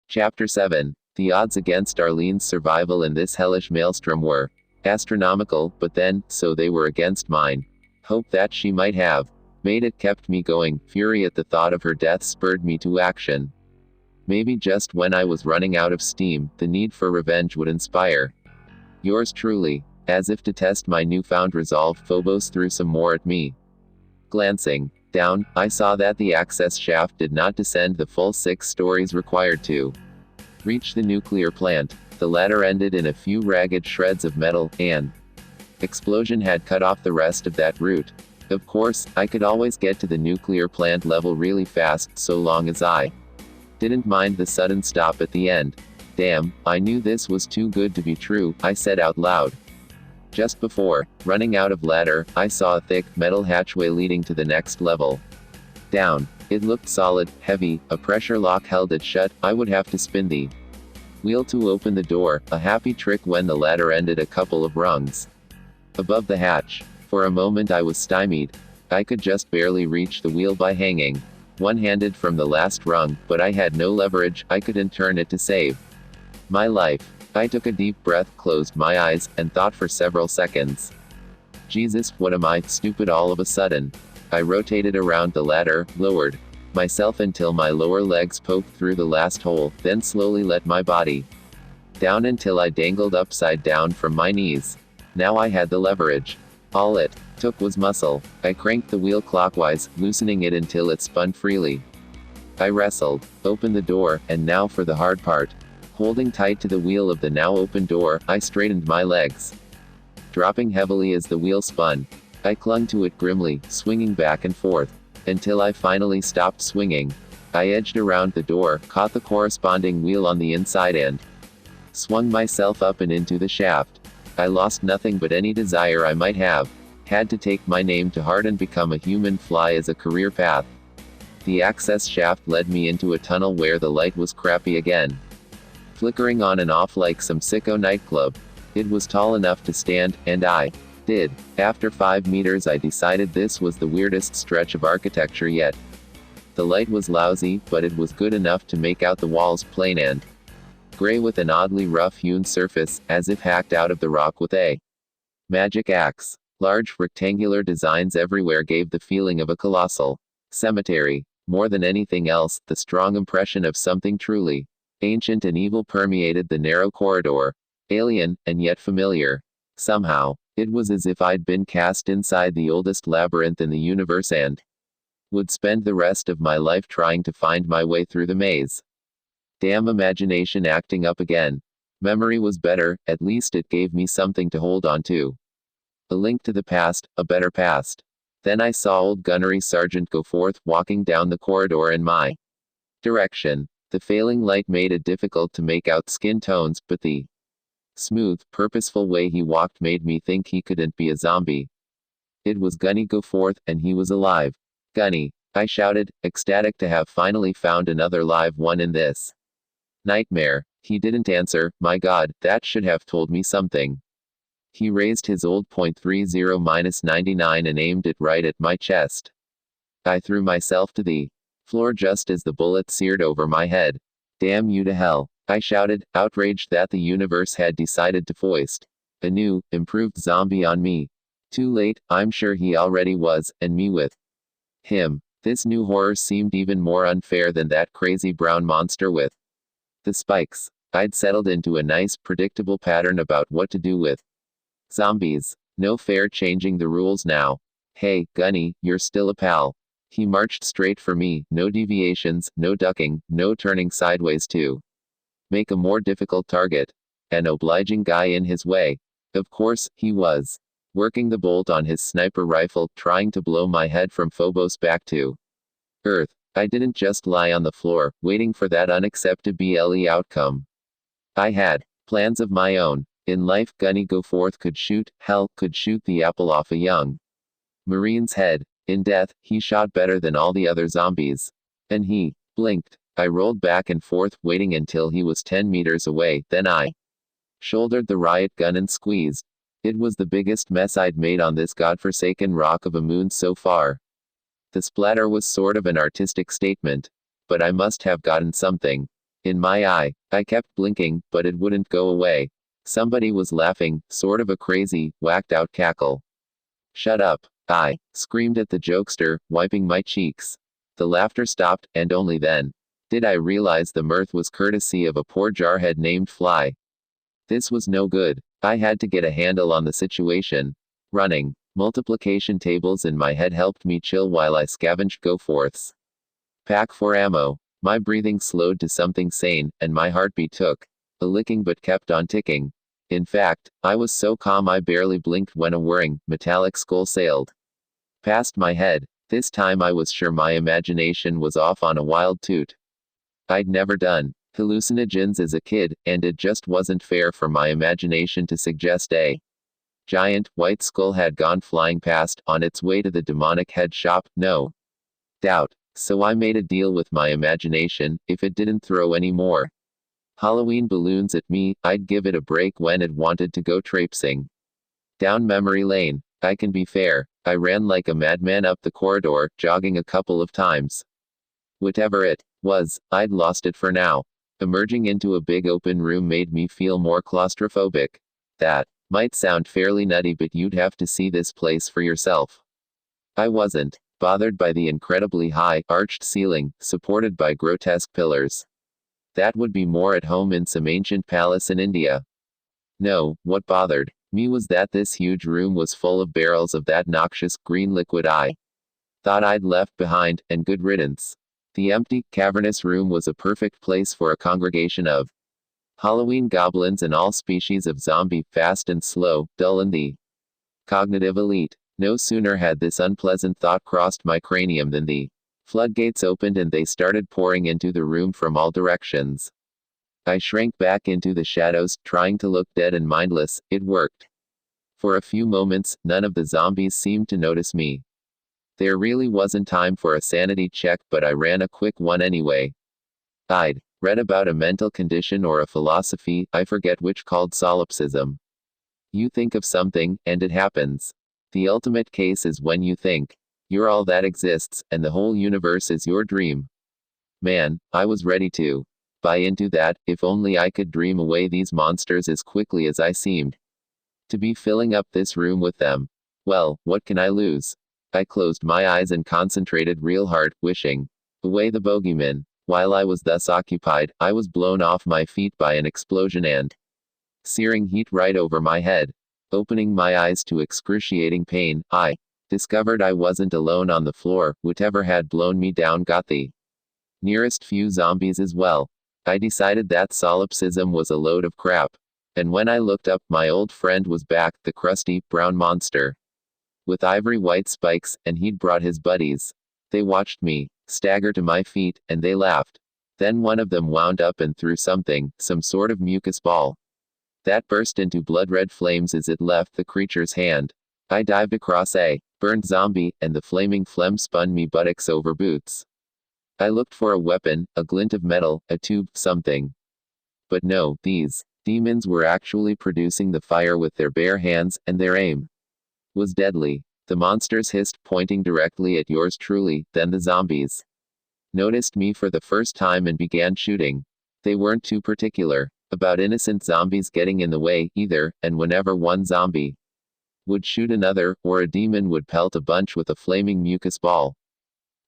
Chapter 7. The odds against Arlene's survival in this hellish maelstrom were astronomical, but then, so they were against mine. Hope that she might have made it kept me going, fury at the thought of her death spurred me to action. Maybe just when I was running out of steam, the need for revenge would inspire. Yours truly. As if to test my newfound resolve, Phobos threw some more at me. Glancing down, I saw that the access shaft did not descend the full 6 stories required to reach the nuclear plant. The ladder ended in a few ragged shreds of metal. An explosion had cut off the rest of that route. Of course, I could always get to the nuclear plant level really fast, so long as I didn't mind the sudden stop at the end. Damn, I knew this was too good to be true, I said out loud. Just before running out of ladder, I saw a thick, metal hatchway leading to the next level. Down. It looked solid, heavy, a pressure lock held it shut. I would have to spin the wheel to open the door, a happy trick when the ladder ended a couple of rungs above the hatch. For a moment I was stymied. I could just barely reach the wheel by hanging one-handed from the last rung, but I had no leverage. I couldn't turn it to save my life. I took a deep breath, closed my eyes, and thought for several seconds. Jesus, what am I, stupid all of a sudden? I rotated around the ladder, lowered myself until my lower legs poked through the last hole, then slowly let my body down until I dangled upside down from my knees. Now I had the leverage. All it took was muscle. I cranked the wheel clockwise, loosening it until it spun freely. I wrestled, opened the door, and now for the hard part. Holding tight to the wheel of the now open door, I straightened my legs. Dropping heavily as the wheel spun, I clung to it grimly, swinging back and forth, until I finally stopped swinging. I edged around the door, caught the corresponding wheel on the inside and swung myself up and into the shaft. I lost nothing but any desire I might have had to take my name to heart and become a human fly as a career path. The access shaft led me into a tunnel where the light was crappy again, flickering on and off like some sicko nightclub. It was tall enough to stand, and I did. After 5 meters I decided this was the weirdest stretch of architecture yet. The light was lousy, but it was good enough to make out the walls plain and gray with an oddly rough-hewn surface, as if hacked out of the rock with a magic axe. Large, rectangular designs everywhere gave the feeling of a colossal cemetery. More than anything else, the strong impression of something truly ancient and evil permeated the narrow corridor. Alien, and yet familiar. Somehow, it was as if I'd been cast inside the oldest labyrinth in the universe and would spend the rest of my life trying to find my way through the maze. Damn imagination acting up again. Memory was better, at least it gave me something to hold on to. A link to the past, a better past. Then I saw old Gunnery Sergeant Goforth walking down the corridor in my direction. The failing light made it difficult to make out skin tones, but the smooth, purposeful way he walked made me think he couldn't be a zombie. It was Gunny Goforth, and he was alive. Gunny, I shouted, ecstatic to have finally found another live one in this nightmare. He didn't answer. My God, that should have told me something. He raised his old .30-99 and aimed it right at my chest. I threw myself to the floor just as the bullet seared over my head. Damn you to hell, I shouted, outraged that the universe had decided to foist a new, improved zombie on me. Too late, I'm sure he already was, and me with him. This new horror seemed even more unfair than that crazy brown monster with the spikes. I'd settled into a nice, predictable pattern about what to do with zombies. No fair changing the rules now. Hey, Gunny, you're still a pal. He marched straight for me, no deviations, no ducking, no turning sideways to make a more difficult target. An obliging guy in his way. Of course, he was working the bolt on his sniper rifle, trying to blow my head from Phobos back to Earth. I didn't just lie on the floor, waiting for that unacceptable outcome. I had plans of my own. In life, Gunny Goforth could shoot, hell, could shoot the apple off a young Marine's head. In death, he shot better than all the other zombies. And he blinked. I rolled back and forth, waiting until he was 10 meters away, then I shouldered the riot gun and squeezed. It was the biggest mess I'd made on this godforsaken rock of a moon so far. The splatter was sort of an artistic statement. But I must have gotten something. in my eye. I kept blinking, but it wouldn't go away. Somebody was laughing, sort of a crazy, whacked out cackle. Shut up, I screamed at the jokester, wiping my cheeks. The laughter stopped, and only then did I realize the mirth was courtesy of a poor jarhead named Fly. This was no good. I had to get a handle on the situation. Running multiplication tables in my head helped me chill while I scavenged go-forths. Pack for ammo. My breathing slowed to something sane, and my heartbeat took a licking but kept on ticking. In fact, I was so calm I barely blinked when a whirring, metallic skull sailed past my head. This time I was sure my imagination was off on a wild toot. I'd never done hallucinogens as a kid, and it just wasn't fair for my imagination to suggest a giant, white skull had gone flying past, on its way to the demonic head shop, no doubt. So I made a deal with my imagination: if it didn't throw any more Halloween balloons at me, I'd give it a break when it wanted to go traipsing down memory lane. I can be fair, I ran like a madman up the corridor, jogging a couple of times. Whatever it was, I'd lost it for now. Emerging into a big open room made me feel more claustrophobic. That might sound fairly nutty, but you'd have to see this place for yourself. I wasn't bothered by the incredibly high, arched ceiling, supported by grotesque pillars. That would be more at home in some ancient palace in India. No, what bothered me was that this huge room was full of barrels of that noxious, green liquid I thought I'd left behind, and good riddance. The empty, cavernous room was a perfect place for a congregation of Halloween goblins and all species of zombie, fast and slow, dull and the cognitive elite. No sooner had this unpleasant thought crossed my cranium than the floodgates opened and they started pouring into the room from all directions. I shrank back into the shadows, trying to look dead and mindless. It worked. For a few moments, none of the zombies seemed to notice me. There really wasn't time for a sanity check, but I ran a quick one anyway. I'd read about a mental condition or a philosophy, I forget which, called solipsism. You think of something, and it happens. The ultimate case is when you think you're all that exists, and the whole universe is your dream. Man, I was ready to buy into that, if only I could dream away these monsters as quickly as I seemed to be filling up this room with them. Well, what can I lose? I closed my eyes and concentrated real hard, wishing away the bogeyman. While I was thus occupied, I was blown off my feet by an explosion and searing heat right over my head. Opening my eyes to excruciating pain, I discovered I wasn't alone on the floor. Whatever had blown me down got the nearest few zombies as well. I decided that solipsism was a load of crap. And when I looked up, my old friend was back, the crusty, brown monster with ivory white spikes, and he'd brought his buddies. They watched me stagger to my feet, and they laughed. Then one of them wound up and threw something, some sort of mucus ball, that burst into blood-red flames as it left the creature's hand. I dived across a burned zombie, and the flaming phlegm spun me buttocks over boots. I looked for a weapon, a glint of metal, a tube, something. But no, these demons were actually producing the fire with their bare hands, and their aim was deadly. The monsters hissed, pointing directly at yours truly. Then the zombies noticed me for the first time and began shooting. They weren't too particular about innocent zombies getting in the way, either, and whenever one zombie would shoot another, or a demon would pelt a bunch with a flaming mucus ball,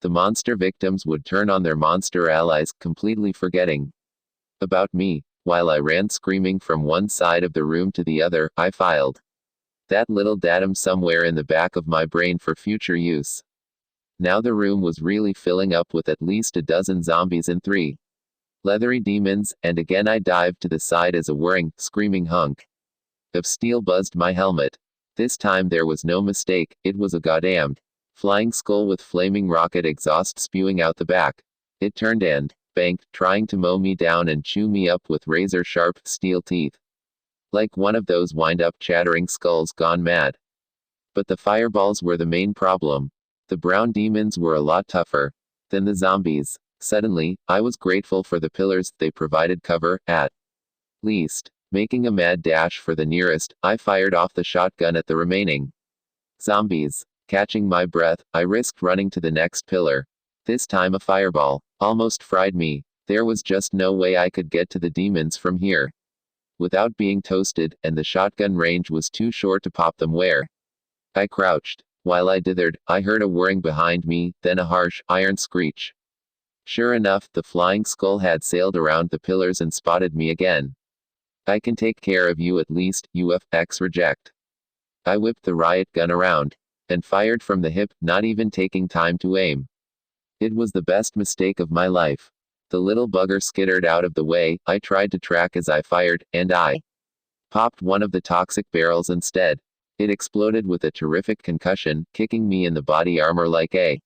the monster victims would turn on their monster allies, completely forgetting about me. While I ran screaming from one side of the room to the other, I filed that little datum somewhere in the back of my brain for future use. Now the room was really filling up with at least a dozen zombies and 3 leathery demons, and again I dived to the side as a whirring, screaming hunk of steel buzzed my helmet. This time there was no mistake, it was a goddamned flying skull with flaming rocket exhaust spewing out the back. It turned and banked, trying to mow me down and chew me up with razor-sharp, steel teeth. Like one of those wind-up chattering skulls gone mad. But the fireballs were the main problem. The brown demons were a lot tougher than the zombies. Suddenly, I was grateful for the pillars. They provided cover, at least. Making a mad dash for the nearest, I fired off the shotgun at the remaining zombies. Catching my breath, I risked running to the next pillar. This time a fireball almost fried me. There was just no way I could get to the demons from here without being toasted, and the shotgun range was too short to pop them where. I crouched. While I dithered, I heard a whirring behind me, then a harsh, iron screech. Sure enough, the flying skull had sailed around the pillars and spotted me again. I can take care of you at least, UFX reject. I whipped the riot gun around and fired from the hip, not even taking time to aim. It was the best mistake of my life. The little bugger skittered out of the way. I tried to track as I fired, and I popped one of the toxic barrels instead. It exploded with a terrific concussion, kicking me in the body armor like a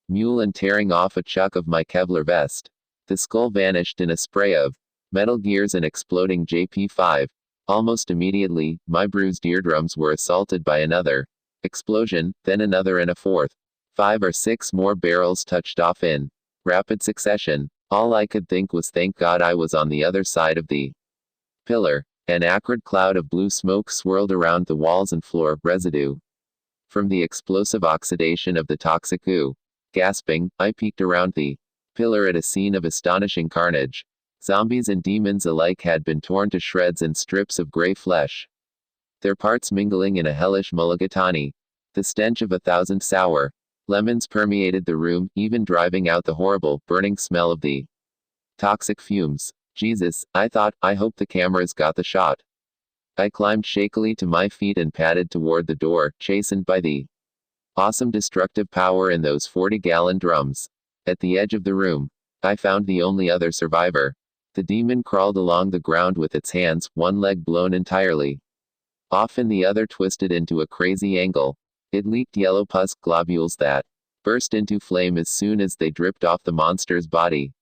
mule and tearing off a chunk of my Kevlar vest. The skull vanished in a spray of metal gears and exploding JP5. Almost immediately, my bruised eardrums were assaulted by another explosion, then another and a fourth. 5 or 6 more barrels touched off in rapid succession. All I could think was thank God I was on the other side of the pillar. An acrid cloud of blue smoke swirled around the walls and floor, residue from the explosive oxidation of the toxic goo. Gasping, I peeked around the pillar at a scene of astonishing carnage. Zombies and demons alike had been torn to shreds and strips of gray flesh, their parts mingling in a hellish mulligatawny. The stench of 1,000 sour lemons permeated the room, even driving out the horrible, burning smell of the toxic fumes. Jesus, I thought, I hope the cameras got the shot. I climbed shakily to my feet and padded toward the door, chastened by the awesome destructive power in those 40-gallon drums. At the edge of the room, I found the only other survivor. The demon crawled along the ground with its hands, one leg blown entirely off and the other twisted into a crazy angle. It leaked yellow pus globules that burst into flame as soon as they dripped off the monster's body.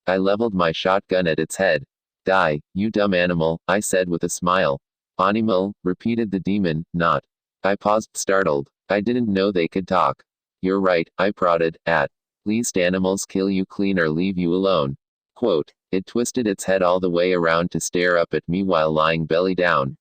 I leveled my shotgun at its head. Die, you dumb animal, I said with a smile. Animal, repeated the demon, not. I paused, startled. I didn't know they could talk. You're right, I prodded. At least animals kill you clean or leave you alone. Quote. It twisted its head all the way around to stare up at me while lying belly down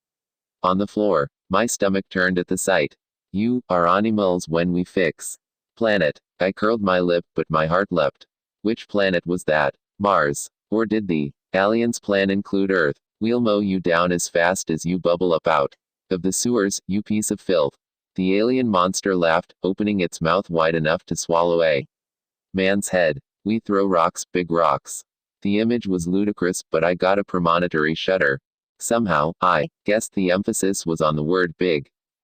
on the floor. My stomach turned at the sight. You are animals when we fix planet. I curled my lip, but my heart leapt. Which planet was that? Mars. Or did the aliens' plan include Earth? We'll mow you down as fast as you bubble up out of the sewers, you piece of filth. The alien monster laughed, opening its mouth wide enough to swallow a man's head. We throw rocks, big rocks. The image was ludicrous, but I got a premonitory shudder. Somehow, I guessed the emphasis was on the word big.